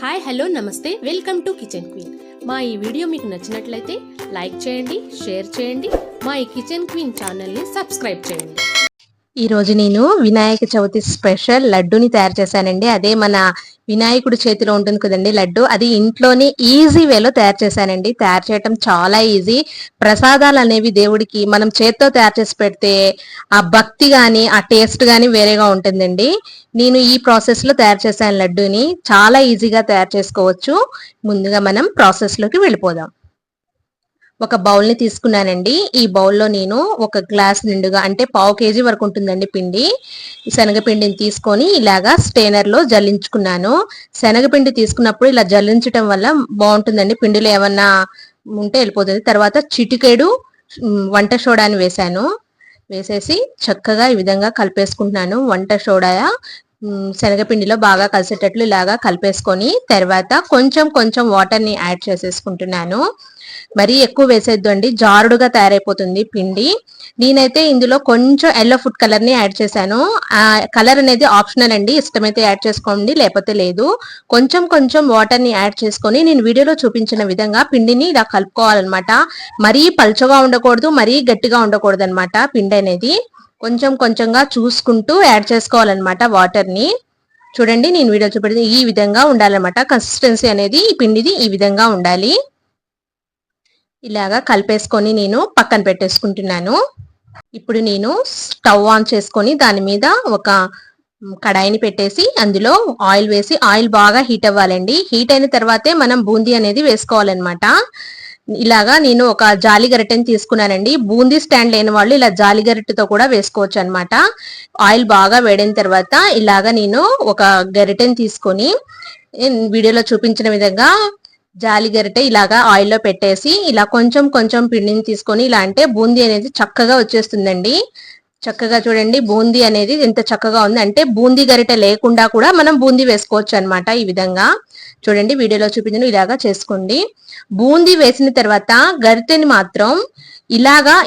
Hi hello నమస్తే welcome to kitchen queen. మా ఈ వీడియో మీకు నచ్చినట్లయితే లైక్ చేయండి, షేర్ చేయండి. మా ఈ కిచెన్ క్వీన్ ఛానల్ని సబ్స్క్రైబ్ చేయండి. ఈరోజు నేను వినాయక చవితి స్పెషల్ లడ్డూని తయారు చేశానండి. అదే మన వినాయకుడి చేతిలో ఉంటుంది కదండి లడ్డు, అది ఇంట్లోనే ఈజీ వేలో తయారు చేశానండి. తయారు చేయటం చాలా ఈజీ. ప్రసాదాలు అనేవి దేవుడికి మనం చేత్తో తయారు చేసి పెడితే ఆ భక్తి కానీ ఆ టేస్ట్ కానీ వేరేగా ఉంటుందండి. నేను ఈ ప్రాసెస్ లో తయారు చేశాను లడ్డూని. చాలా ఈజీగా తయారు చేసుకోవచ్చు. ముందుగా మనం ప్రాసెస్ లోకి వెళ్ళిపోదాం. ఒక బౌల్ ని తీసుకున్నానండి. ఈ బౌల్లో నేను ఒక గ్లాస్ నిండుగా అంటే పావు కేజీ వరకు ఉంటుందండి పిండి. శనగపిండిని తీసుకొని ఇలాగా స్టెయినర్ లో జల్లించుకున్నాను. శనగపిండి తీసుకున్నప్పుడు ఇలా జల్లించడం వల్ల బాగుంటుందండి. పిండిలో ఏమన్నా ఉంటే వెళ్ళిపోతుంది. తర్వాత చిటికెడు వంట సోడాని వేసాను. వేసేసి చక్కగా ఈ విధంగా కలిపేసుకుంటున్నాను. వంట సోడా శనగపిండిలో బాగా కలిసేటట్లు ఇలాగా కలిపేసుకొని తర్వాత కొంచెం కొంచెం వాటర్ ని యాడ్ చేసేసుకుంటున్నాను. మరీ ఎక్కువ వేసేద్దు అండి, జారుడుగా తయారైపోతుంది పిండి. నేనైతే ఇందులో కొంచెం ఎల్లో ఫుడ్ కలర్ ని యాడ్ చేశాను. ఆ కలర్ అనేది ఆప్షనల్ అండి, ఇష్టమైతే యాడ్ చేసుకోండి లేకపోతే లేదు. కొంచెం కొంచెం వాటర్ ని యాడ్ చేసుకొని నేను వీడియోలో చూపించిన విధంగా పిండిని ఇలా కలుపుకోవాలన్నమాట. మరీ పల్చగా ఉండకూడదు, మరీ గట్టిగా ఉండకూడదు అనమాట. పిండి అనేది కొంచెం కొంచెంగా చూసుకుంటూ యాడ్ చేసుకోవాలన్నమాట వాటర్ ని. చూడండి నేను వీడియో చూపెడితే ఈ విధంగా ఉండాలన్నమాట. కన్సిస్టెన్సీ అనేది ఈ పిండిది ఈ విధంగా ఉండాలి. ఇలాగా కలిపేసుకొని నేను పక్కన పెట్టేసుకుంటున్నాను. ఇప్పుడు నేను స్టవ్ ఆన్ చేసుకొని దాని మీద ఒక కడాయిని పెట్టేసి అందులో ఆయిల్ వేసి ఆయిల్ బాగా హీట్ అవ్వాలండి. హీట్ అయిన తర్వాతే మనం బూందీ అనేది వేసుకోవాలన్నమాట. ఇలాగా నేను ఒక జాలి గరిటెని తీసుకున్నానండి. బూందీ స్టాండ్ లేని వాళ్ళు ఇలా జాలి గరిటెతో కూడా వేసుకోవచ్చు అనమాట. ఆయిల్ బాగా వేడిన తర్వాత ఇలాగా నేను ఒక గరిటెని తీసుకొని వీడియోలో చూపించిన విధంగా జాలి గరిటె ఇలాగా ఆయిల్లో పెట్టేసి ఇలా కొంచెం కొంచెం పిండిని తీసుకొని ఇలా అంటే బూందీ అనేది చక్కగా వచ్చేస్తుందండి. చక్కగా చూడండి బూందీ అనేది ఎంత చక్కగా ఉంది అంటే బూందీ గరిటె లేకుండా కూడా మనం బూందీ వేసుకోవచ్చు అనమాట. ఈ విధంగా చూడండి వీడియోలో చూపించిన ఇలాగా చేసుకోండి. బూందీ వేసిన తర్వాత గరిటెని మాత్రం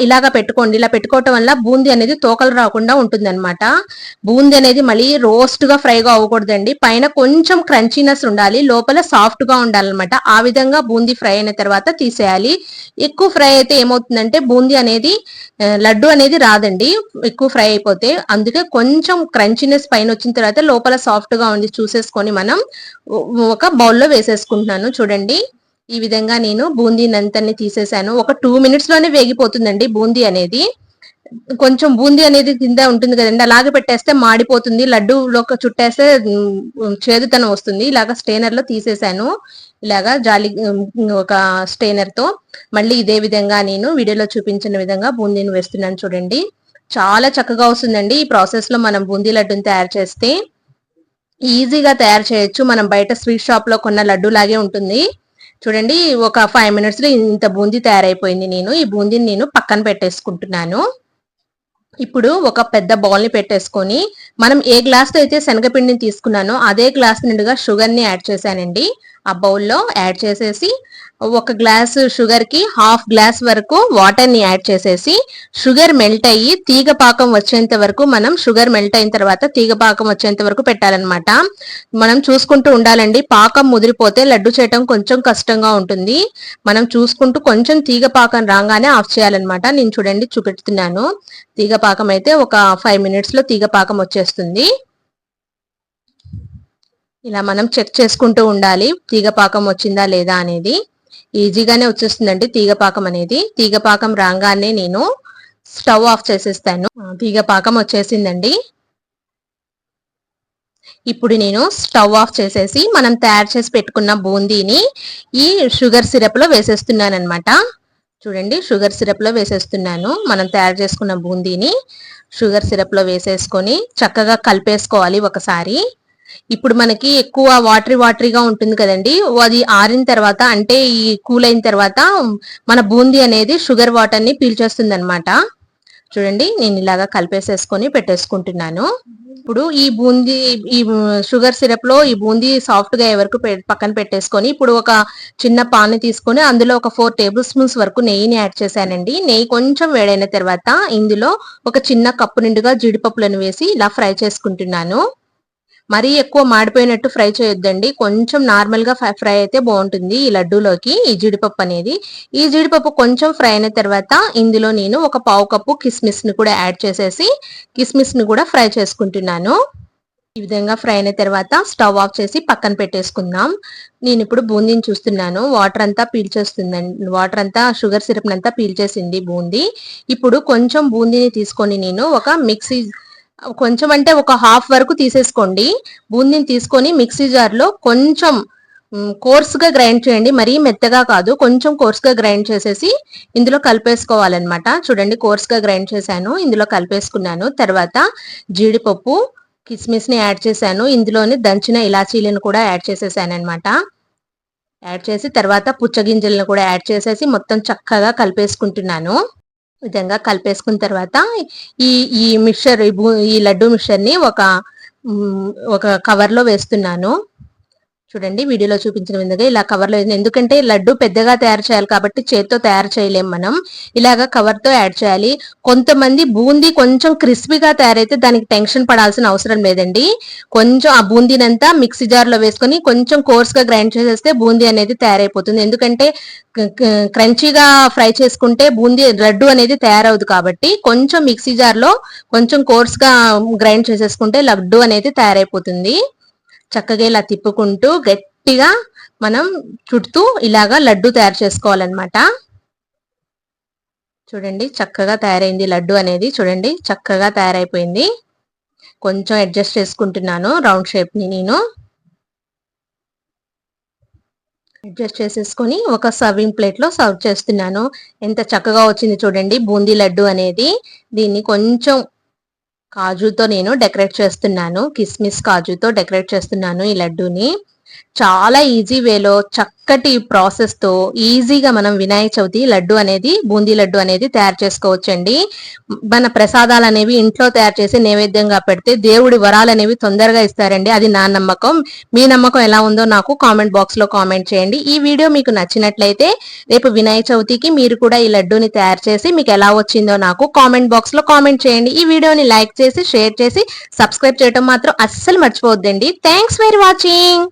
ఇలాగా పెట్టుకోండి. ఇలా పెట్టుకోవటం వల్ల బూందీ అనేది తోకలు రాకుండా ఉంటుంది అనమాట. బూందీ అనేది మళ్ళీ రోస్ట్ గా ఫ్రైగా అవ్వకూడదండి. పైన కొంచెం క్రంచీనెస్ ఉండాలి, లోపల సాఫ్ట్ గా ఉండాలన్నమాట. ఆ విధంగా బూందీ ఫ్రై అయిన తర్వాత తీసేయాలి. ఎక్కువ ఫ్రై అయితే ఏమవుతుందంటే బూందీ అనేది లడ్డు అనేది రాదండి ఎక్కువ ఫ్రై అయిపోతే. అందుకే కొంచెం క్రంచీనెస్ పైన వచ్చిన తర్వాత లోపల సాఫ్ట్ గా ఉంది చూసేసుకొని మనం ఒక బౌల్లో వేసేసుకుంటున్నాను. చూడండి ఈ విధంగా నేను బూందీని అంతని తీసేసాను. ఒక 2 minutes లోనే వేగిపోతుందండి బూందీ అనేది. కొంచెం బూందీ అనేది కింద ఉంటుంది కదండి, అలాగే పెట్టేస్తే మాడిపోతుంది. లడ్డూలోకి చుట్టేస్తే చేదుతనం వస్తుంది. ఇలాగా స్టెయినర్ లో తీసేసాను. ఇలాగా జాలి ఒక స్టెయినర్ తో మళ్ళీ ఇదే విధంగా నేను వీడియోలో చూపించిన విధంగా బూందీని వేస్తున్నాను. చూడండి చాలా చక్కగా వస్తుందండి. ఈ ప్రాసెస్ లో మనం బూందీ లడ్డూని తయారు చేస్తే ఈజీగా తయారు చేయొచ్చు. మనం బయట స్వీట్ షాప్ లో కొన్న లడ్డు లాగే ఉంటుంది. చూడండి ఒక 5 minutes లో ఇంత బూందీ తయారైపోయింది. నేను ఈ బూందీని నేను పక్కన పెట్టేసుకుంటున్నాను. ఇప్పుడు ఒక పెద్ద బౌల్ ని పెట్టేసుకొని మనం ఏ గ్లాస్ తో అయితే శనగపిండిని తీసుకున్నానో అదే గ్లాస్ నిండుగా షుగర్ ని యాడ్ చేశానండి. ఆ బౌల్లో యాడ్ చేసేసి ఒక గ్లాస్ షుగర్ కి ½ గ్లాస్ వరకు వాటర్ ని యాడ్ చేసేసి షుగర్ మెల్ట్ అయ్యి తీగ పాకం వచ్చేంత వరకు మనం షుగర్ మెల్ట్ అయిన తర్వాత తీగ పాకం వచ్చేంత వరకు పెట్టాలన్నమాట. మనం చూసుకుంటూ ఉండాలండి. పాకం ముదిరిపోతే లడ్డు చేయటం కొంచెం కష్టంగా ఉంటుంది. మనం చూసుకుంటూ కొంచెం తీగ పాకం రాగానే ఆఫ్ చేయాలన్నమాట. నేను చూడండి చూపెడుతున్నాను. తీగ పాకం అయితే ఒక 5 minutes లో తీగ పాకం వచ్చేస్తుంది. ఇలా మనం చెక్ చేసుకుంటూ ఉండాలి తీగ పాకం వచ్చిందా లేదా అనేది. ఈజీగానే వచ్చేస్తుందండి తీగ పాకం అనేది. తీగ పాకం రాగానే నేను స్టవ్ ఆఫ్ చేసేస్తాను. తీగ పాకం వచ్చేసిందండి. ఇప్పుడు నేను స్టవ్ ఆఫ్ చేసేసి మనం తయారు చేసి పెట్టుకున్న బూందీని ఈ షుగర్ సిరప్ లో వేసేస్తున్నాను అనమాట. చూడండి షుగర్ సిరప్ లో వేసేస్తున్నాను. మనం తయారు చేసుకున్న బూందీని షుగర్ సిరప్ లో వేసేసుకొని చక్కగా కలిపేసుకోవాలి ఒకసారి. ఇప్పుడు మనకి ఎక్కువ వాటరీగా ఉంటుంది కదండి, అది ఆరిన తర్వాత అంటే ఈ కూల్ అయిన తర్వాత మన బూందీ అనేది షుగర్ వాటర్ ని పీల్చేస్తుంది అనమాట. చూడండి నేను ఇలాగా కలిపేసేసుకొని పెట్టేసుకుంటున్నాను. ఇప్పుడు ఈ షుగర్ సిరప్ లో ఈ బూందీ సాఫ్ట్ గా వరకు పక్కన పెట్టేసుకొని ఇప్పుడు ఒక చిన్న పాన్ తీసుకొని అందులో ఒక 4 tablespoons వరకు నెయ్యిని యాడ్ చేశానండి. నెయ్యి కొంచెం వేడైన తర్వాత ఇందులో ఒక చిన్న కప్పు నిండుగా జీడిపప్పులను వేసి ఇలా ఫ్రై చేసుకుంటున్నాను. మరీ ఎక్కువ మాడిపోయినట్టు ఫ్రై చేయొద్దండి, కొంచెం నార్మల్ గా ఫ్రై అయితే బాగుంటుంది ఈ లడ్డూలోకి ఈ జీడిపప్పు అనేది. ఈ జీడిపప్పు కొంచెం ఫ్రై అయిన తర్వాత ఇందులో నేను ఒక పావు కప్పు కిస్మిస్ ని కూడా యాడ్ చేసేసి కిస్మిస్ ని కూడా ఫ్రై చేసుకుంటున్నాను. ఈ విధంగా ఫ్రై అయిన తర్వాత స్టవ్ ఆఫ్ చేసి పక్కన పెట్టేసుకుందాం. నేను ఇప్పుడు బూందీని చూస్తున్నాను, వాటర్ అంతా పీల్చేస్తుందండి, వాటర్ అంతా షుగర్ సిరప్ అంతా పీల్చేసింది బూందీ. ఇప్పుడు కొంచెం బూందీని తీసుకొని నేను ఒక మిక్సీ, కొంచెం అంటే ఒక హాఫ్ వరకు తీసేసుకోండి. బూందీని తీసుకొని మిక్సీ జార్ లో కొంచెం కోర్స్ గా గ్రైండ్ చేయండి, మరీ మెత్తగా కాదు, కొంచెం కోర్స్ గా గ్రైండ్ చేసేసి ఇందులో కలిపేసుకోవాలన్నమాట. చూడండి, కోర్స్ గా గ్రైండ్ చేశాను, ఇందులో కలిపేసుకున్నాను. తర్వాత జీడిపప్పు కిస్మిస్ ని యాడ్ చేశాను, ఇందులోని దంచిన ఇలాచీలను కూడా యాడ్ చేసేసాను అనమాట. యాడ్ చేసి తర్వాత పుచ్చగింజలను కూడా యాడ్ చేసేసి మొత్తం చక్కగా కలిపేసుకుంటున్నాను. విధంగా కలిపేసుకున్న తర్వాత ఈ ఈ మిక్చర్ ఈ లడ్డు మిక్చర్ ని ఒక కవర్ లో వేస్తున్నాను. చూడండి, వీడియోలో చూపించిన విధంగా ఇలా కవర్ లో, ఎందుకంటే లడ్డు పెద్దగా తయారు చేయాలి కాబట్టి చేత్తో తయారు చేయలేం మనం, ఇలాగా కవర్ తో యాడ్ చేయాలి. కొంతమంది బూందీ కొంచెం క్రిస్పీగా తయారైతే దానికి టెన్షన్ పడాల్సిన అవసరం లేదండి. కొంచెం ఆ బూందీనంతా మిక్సీ జార్ లో వేసుకొని కొంచెం కోర్స్ గా గ్రైండ్ చేసేస్తే బూందీ అనేది తయారైపోతుంది. ఎందుకంటే క్రంచీగా ఫ్రై చేసుకుంటే బూందీ లడ్డు అనేది తయారవుదు కాబట్టి కొంచెం మిక్సీ జార్ లో కొంచెం కోర్స్ గా గ్రైండ్ చేసేసుకుంటే లడ్డు అనేది తయారైపోతుంది. చక్కగా ఇలా తిప్పుకుంటూ గట్టిగా మనం చుడుతూ ఇలాగా లడ్డు తయారు చేసుకోవాలన్నమాట. చూడండి, చక్కగా తయారైంది లడ్డు అనేది, చూడండి చక్కగా తయారైపోయింది. కొంచెం అడ్జస్ట్ చేసుకుంటున్నాను రౌండ్ షేప్ ని, నేను అడ్జస్ట్ చేసేసుకొని ఒక సర్వింగ్ ప్లేట్ లో సర్వ్ చేస్తున్నాను. ఎంత చక్కగా వచ్చింది చూడండి బూందీ లడ్డు అనేది. దీన్ని కొంచెం కాజుతో నేను డెకరేట్ చేస్తున్నాను, కిస్మిస్ కాజుతో డెకరేట్ చేస్తున్నాను ఈ లడ్డూని. చాలా ఈజీ వేలో చక్కటి ప్రాసెస్ తో ఈజీగా మనం వినాయక చవితి లడ్డు అనేది, బూందీ లడ్డు అనేది తయారు చేసుకోవచ్చండి. మన ప్రసాదాలు అనేవి ఇంట్లో తయారు చేసి నైవేద్యంగా పెడితే దేవుడి వరాలు అనేవి తొందరగా ఇస్తారండి, అది నా నమ్మకం. మీ నమ్మకం ఎలా ఉందో నాకు కామెంట్ బాక్స్ లో కామెంట్ చేయండి. ఈ వీడియో మీకు నచ్చినట్లయితే రేపు వినాయక చవితికి మీరు కూడా ఈ లడ్డూని తయారు చేసి మీకు ఎలా వచ్చిందో నాకు కామెంట్ బాక్స్ లో కామెంట్ చేయండి. ఈ వీడియోని లైక్ చేసి షేర్ చేసి సబ్స్క్రైబ్ చేయడం మాత్రం అస్సలు మర్చిపోవద్దండి. Thanks for watching.